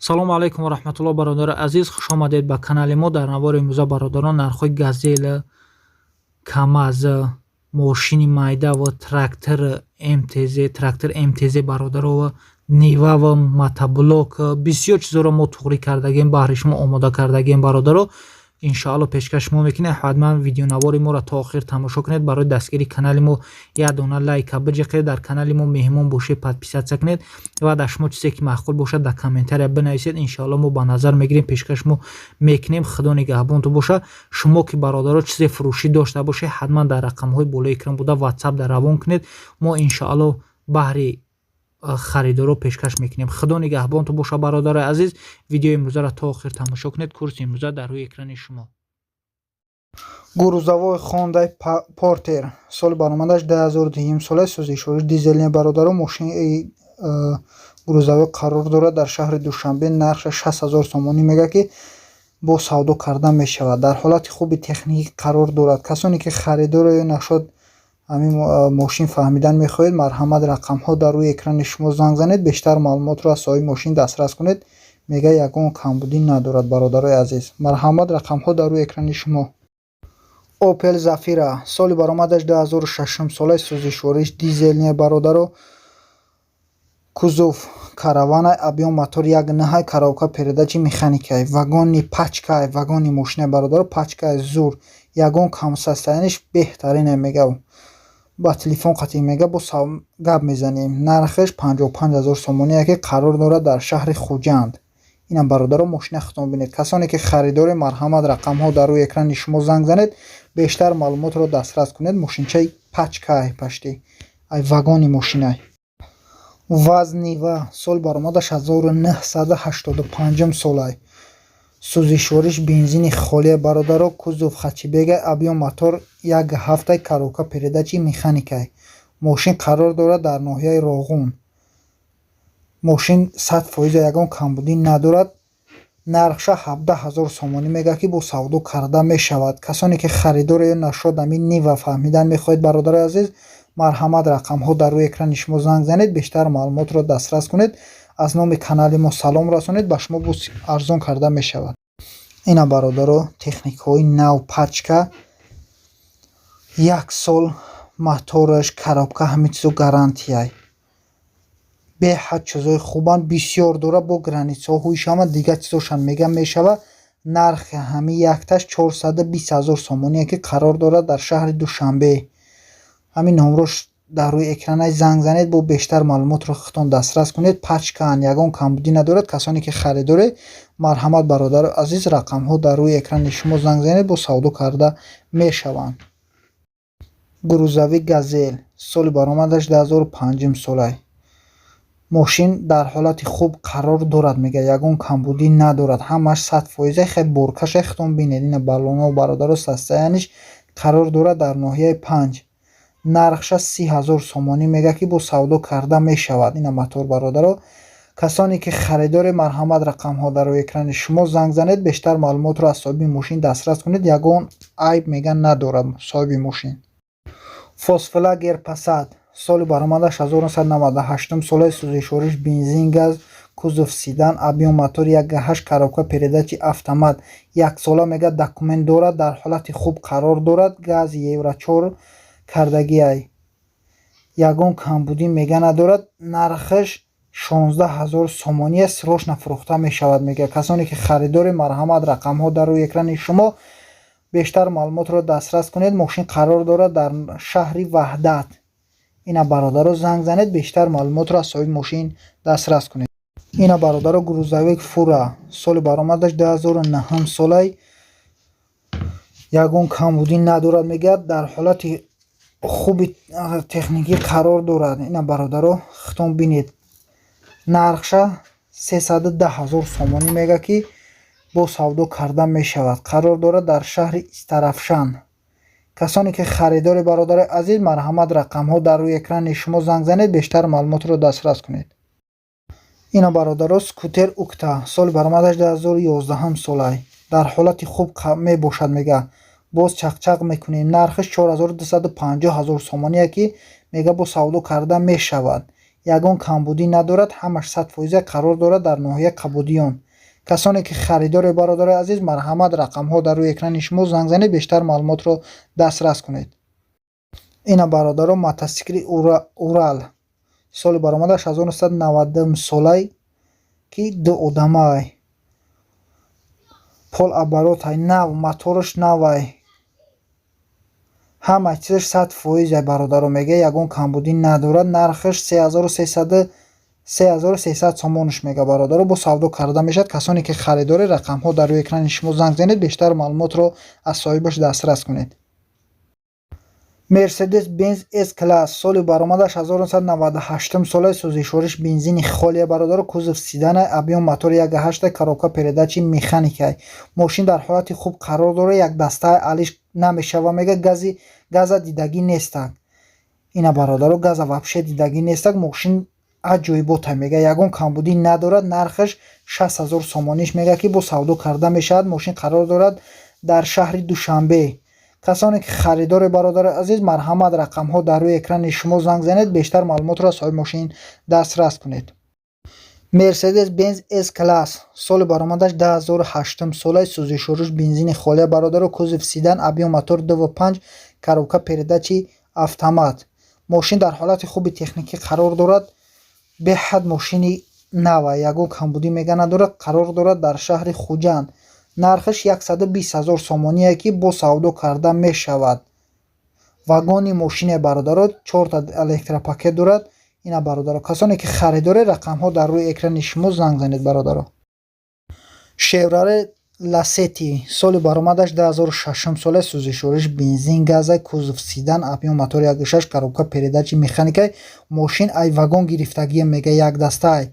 салому алайкум ва раҳматуллоҳ. бародари азиз, хуш омадед ба канали мо. дар навори имрӯза бародарон нархҳои газел, камаз, мошини майда ва трактор МТЗ бародаро ва нива ва мотоблок бисёр чизоро мо туғрӣ кардагем, баҳри шумо омода кардагем бародаро. иншоалло пешкаш мо мекунед. ҳатман видеонавори моро то охир тамошо кунед. барои дастгирии канали мо як дона лайка биҷиқед. дар канали мо меҳмон бошед, подписатсия кунед ва дар шумо чизе ки маъқул бошад дар комментария бинависед. иншоалло мо ба назар мегирем, пешкаш мо мекунем. худо нигаҳбонтон боша. шумо ки бародаро чизе фурӯшӣ дошта бошед, ҳатман дар рақамҳои болои экран буда ватсап дар равон кунед. мо иншоалло баҳри خریدارو پیشکش میکنیم. خدا نگهبانتون باشه برادر عزیز. ویدیو امروزه را تا آخر تماشا کنید. کورس امروزه در روی اکران شما. گروزاوای خوندای پورتر سال برآمدش 2002 سال سوزشوری دیزلی برادر ماشین گروزاوای قرار داره در شهر دوشنبه. نرخش 60000 تومانی میگه که با سودا کردن میشود. در حالت خوب تکنیکی قرار دارد. کسانی که خریدار یا نشد همین ماشین فهمیدن میخواهید، مرحمت رقم ها در روی اکران شما زنگ زنید. بیشتر معلومات را از صاحب ماشین دسترس کنید. میگه یگان کمبودی ندارد برادرای عزیز. مرحمت رقم ها در روی اکران شما. اوپل زافیرا سال برآمدش 2006 سال سوزشوریش دیزلنی برادرو کузов каравана объем мотор 1.9 коробка передачи механикаи вагони пачкаи вагони мошина бародаро пачкаи зур ягон камсостояниш беҳтарин мега. ба телефон қатъи мега бо гап мезанем. нархш 55000 сомония ки қарор дорад дар шаҳри хуҷанд. инам бародаро мошина худтон бинед. касоне ки харидори марҳамат рақамҳо дар рӯи экрани шумо занг занед, бештар маълумотро дастрас кунед. мошинчаи пачкаи пашти ай вагони мошинай вазнива сол баромадаш 1985 солай сӯзишвориш бензини холия бародаро кузов хачибега объем мотор 1.7 коробка передачи механикай. мошин қарор дорад дар ноҳияи роғун. мошин 100% ягон камбудӣ надорад. нархша 17000 сомонӣ мега ки бо савдо карда мешавад. касоне ки харидор ё нашод амин нива фаҳмидан мехоҳед бародари азиз, марҳамат рақамҳо дар рӯи экрани шумо занг занед. бештар маълумотро дастрас кунед. аз номи канали мо салом расонед. ба шумо бо арзон карда мешавад. ина бародаро техникаҳои нав пачка 1 сол мотораш коробка ҳамин чизо гарантияй беҳад чизои хубанд. бисёр дора бо границаҳои шама дигар чизошан мега мешава. нархи ҳамин якташ 420000 сомония ки қарор дорад дар шаҳри душанбе. ҳамин номрош дар рӯи экранай занг занед. бо бештар маълумотро худтон дастрас кунед. пачкаан ягон камбудӣ надорад. касоне ки харидоре марҳамат бародари азиз, рақамҳо дар рӯи экрани шумо занг занед, бо савдо карда мешаванд. грузави газел соли баромадаш 2005 солай мошин дар ҳолати хуб қарор дорад мега ягон камбудӣ надорад. ҳамаш 100% хеб боркаша худтон бинед. ина балоно бародаро состояниш қарор дорад дар ноҳияи 5. нархша 30000 сомонӣ мега ки бо савдо карда мешавад. ина мотор бародаро. касоне ки харидори марҳамат рақамҳо дар рӯи экрани шумо занг занед, бештар маълумотро аз соҳиби мошин дастрас кунед. ягон айб мега надорад соҳиби мошин. фосфлагер пасад соли баромадаш 1998 солаи сӯзишвориш бензин газ кузов седан объем мотор 1.8 коробка передачи автомат 1 сола мега документ дорад. дар ҳолати хуб қарор дорад. газ евро 4 кардагиай ягон камбудӣ мега надорад. нархш 16000 сомония срочно фурӯхта мешавад мега. касоне ки харидори марҳамат рақамҳо дар рӯи экрани шумо, бештар маълумотро дастрас кунед. мошин қарор дорад дар шаҳри ваҳдат. ина бародаро занг занед. бештар маълумотро аз соҳиби мошин дастрас кунед. ина бародаро грузовик фура соли баромадаш 2009 солай ягон камбудӣ надорад мега. дар ҳолати хуби техникӣ қарор дорад. ина бародаро худтон бинед. нархша 310000 сомонӣ мега ки бо савдо карда мешавад. қарор дорад дар шаҳри истарафшан. касоне ки харидори бародари азиз, марҳамат рақамҳо дар рӯи экрани шумо занг занед. бештар маълумотро дастрас кунед. ина бародаро скутер укта соли баромадаш 2011 солай дар ҳолати хуб мебошад мега. боз чақчақ мекунем. нархиш 4250 000 сомония ки мега бо савдо карда мешавад. ягон камбудӣ надорад, ҳамаш 100% қарор дорад дар ноҳияи Қабудиён. касоне ки харидори бародари азиз, марҳамат, рақамҳо дар рӯи экрани шумо занг занед, бештар маълумотро дастрас кунед. ина бародаро мотосикли Урал соли баромадаш 1990 солай ки ду одамай, пол оборотай нав, мотораш навай, ҳама чизаш 100% бародаро мега, ягон камбудӣ надорад. нархаш 3300 сомонаш мега бародаро, бо савдо карда мешавад. касоне ки харидори, рақамҳо дар рӯи экрани шумо занг занед, бештар маълумотро аз соҳибаш дастрас кунед. Mercedes Benz S-Class соли баромадаш 1998 солай, сӯзишвориш бензини холия бародаро, кузов седана, объем мотори 1.8, коробка передачи механикай. мошин дар ҳолати хуб қарор дорад, як дастаи алиш намешава мега, газа дидагӣ нестак. ина бародаро газа вабше дидагӣ нестак. мошин аҷоибота мега, ягон камбудӣ надорад. нархаш 6000 сомониш мега ки бо савдо карда мешавад. мошин қарор дорад дар шаҳри Душанбе. касоне ки харидори бародари азиз, марҳамат, рақамҳо дар рӯи экрани шумо занг занед, бештар маълумотро аз соҳиби мошин дастрас кунед. Mercedes Benz S-Class соли баромадаш 2008 солай, сӯзишвориш бензини холия бародаро, кузов седан, объем мотор 2.5, коробка передачи автомат. мошин дар ҳолати хуби техникӣ қарор дорад. беҳад мошини нава, ягон камбудӣ мега надорад. қарор дорад дар шаҳри Хуҷанд. нархаш 120000 сомоние ки бо савдо карда мешавад. вагони мошине бародаро 4 электропакет дорад. ина бародаро касоне ки харидори, рақамҳо дар рӯи экрани шумо занг занед бародаро. Chevrolet Lacetti соли баромадаш 2006 солай, сӯзишвориш бензин газай, кузов седан, объем мотори 1.6, коробка передачи механикай. мошин ай вагон гирифтагӣ мега, як дастай,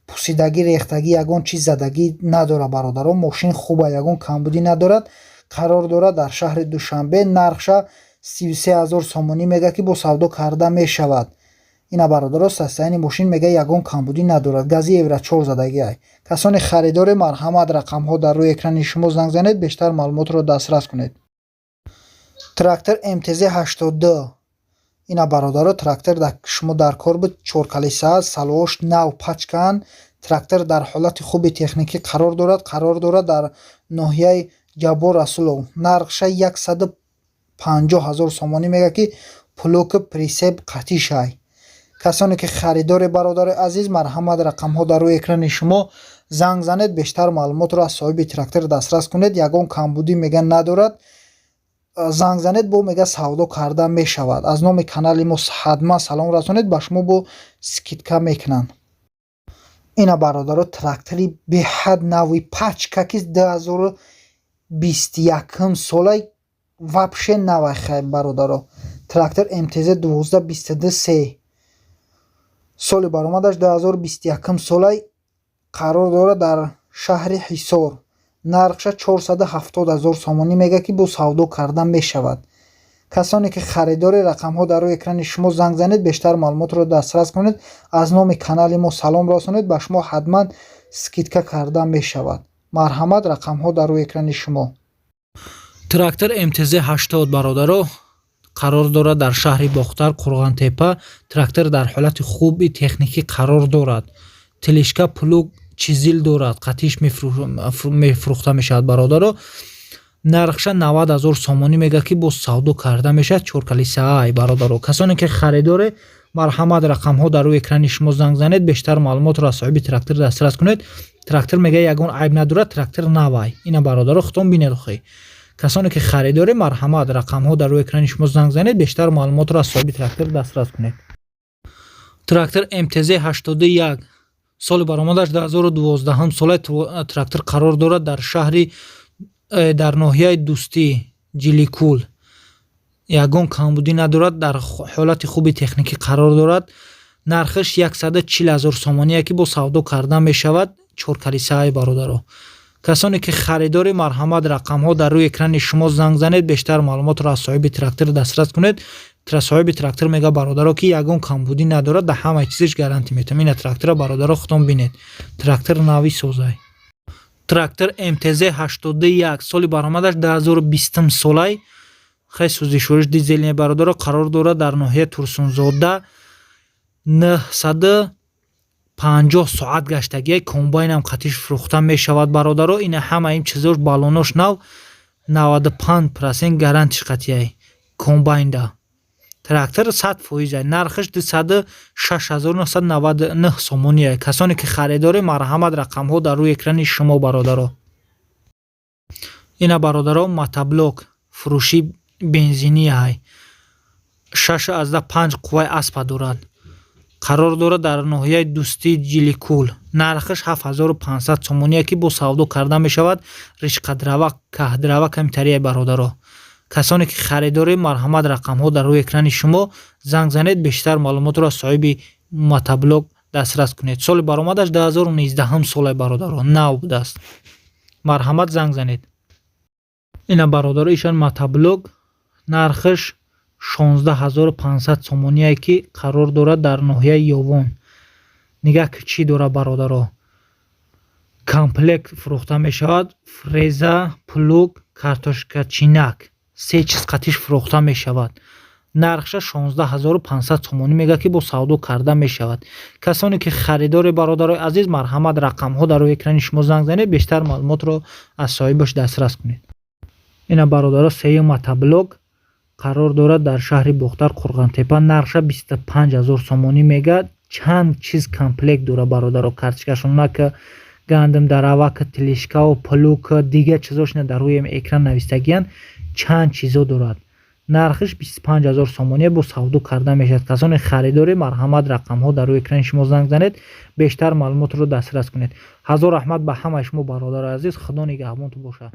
пусидагӣ, рехтагӣ, ягон чиз задагӣ надорад бародаро. мошин хуба, ягон камбудӣ надорад. қарор дорад дар шаҳри Душанбе. нархша 33000 сомонӣ мега ки бо савдо карда мешавад. ина бародаро состоянии мошин мега, ягон камбудӣ надорад. гази евро 4 задагӣ ай. касони харидори, марҳамат, рақамҳо дар рӯи экрани шумо занг занед, бештар маълумотро дастрас кунед. трактор MTZ 82 ина бародаро трактор шумо дар кор буд, 4 калиса, салош нав пачкан. трактор дар ҳолати хуби техникӣ қарор дорад дар ноҳияи Ҷаббор Расулов. нархша 150000 сомонӣ мега ки плоки присеб қатишай. касоне ки харидори бародари азиз, марҳамат, рақамҳо дар рӯи экрани шумо занг занед, бештар маълумотро аз соҳиби трактор дастрас кунед. ягон камбудӣ мега надорад. занг занед, бо мега савдо карда мешавад. аз номи канали мо ҳатман салом расонед, ба шумо бо скидка мекунанд. ина бародаро трактори беҳад нави пачка ки 2021 солай, вабше навай хай бародаро. трактор MTZ 1222 соли баромадаш 2021 солай, қарор дорад дар шаҳри Ҳисор. нархша 470000 сомонӣ мега ки бо савдо карда мешавад. касоне ки харидори, рақамҳо дар рӯи экрани шумо занг занед, бештар маълумотро дастрас кунед. аз номи канали мо салом расонед, ба шумо ҳатман скидка карда мешавад. марҳамат, рақамҳо дар рӯи экрани шумо. трактор MTZ 80 бародаро, қарор дорад дар шаҳри Бохтар, Қурғонтепа. трактор дар ҳолати хуби техникӣ қарор дорад. телешка плуг чизил дорад, қатиш мефурӯхта мешавад бародаро. нархша 90000 сомонӣ мега ки бо савдо карда мешавад. 4 калиса ай бародаро. касоне ки харидори, марҳамат, рақамҳо дар рӯи экрани шумо занг занед, бештар маълумотро аз соҳиби трактор дастрас кунед. трактор мега, ягон айб надорад. трактор навай. ина бародаро хутон бинед охӣ. касоне ки харидори, марҳамат, рақамҳо дар рӯи экрани шумо занг занед, бештар маълумотро аз соҳиби трактор дастрас кунед. трактор MTZ 81 соли баромадаш 2012 солай, трактор қарор дорад дар шаҳри, дар ноҳияи Дӯстӣ, Ҷиликул. ягон камбудӣ надорад. дар ҳолати хуби техникӣ қарор дорад. нархаш 140000 сомоние ки бо савдо карда мешавад. 4 калиса ай бародаро. касоне ки харидори, марҳамат, рақамҳо дар рӯи экрани шумо занг занед, бештар маълумотро аз соҳиби трактор дастрас кунед. соҳиби трактор мега бародаро ки ягон камбудӣ надорад, да ҳама чизиш гарантӣ метавам. ина трактора бародаро хутон бинед. трактор нави созай. трактор MTZ 81 соли баромадаш 2020 солай, хай сӯзишвориш дизелне бародаро, қарор дорад дар ноҳияи Турсунзода. 950 соат гаштагии комбайнам қатиш фурӯхта мешавад бародаро. Ина ҳама ин чизош балонош нав 95% гарантиш қатияй комбайнда. Трактор 100% нархаш 206,999 сомонияй. Касоне ки харидори марҳамат рақамҳо дар рӯи экрани шумо бародаро. Ина бародаро мотоблок фурӯши бензинияй 6,5 қувваи аспа дорад. қарор дорад дар ноҳияи Дӯстии Ҷиликӯл. Нархаш 7500 сомонияй ки бо савдо карда мешавад. Ришқадрава каҳдрава камтарияй бародаро. касоне ки харидори марҳамат рақамҳо дар рӯи экрани шумо занг занед, бештар маълумотро аз соҳиби мотоблок дастрас кунед. соли баромадаш 2019 солай бародаро, нав будааст. марҳамат занг занед. ина бародаро ишан мотоблок нархаш 16500 сомонияй ки қарор дорад дар ноҳияи Ёвон. нигах ки чӣ дорад бародаро. комплект фурӯхта мешавад. фреза, плуг, картошкачинак. се чиз қатиш фурӯхта мешавад. нархша 16500 сомонӣ мегӯяд ки бо савдо карда мешавад. касоне ки харидори бародарои азиз, марҳамат рақамҳо дар рӯи экрани шумо занг занед, бештар маълумотро аз соҳибаш дастрас кунед. ина бародаро сеюм мотоблок қарор дорад дар шаҳри Бохтар, Қурғантепа. нархша 25000 сомонӣ мегӯяд. чанд чиз комплект дорад бародаро. карточкашонака, гандам даравака, телешкао, плука, дигар чизошна дар рӯи экран навистагиянд. чанд чизо дорад. нархиш 25000 сомония бо савдо карда мешавад. касоне харидори марҳамат рақамҳо дар рӯи экрани шумо занг занед, бештар маълумотро дастрас кунед. ҳазор раҳмат ба ҳамаи шумо бародари азиз. худо нигаҳбонтон бошад.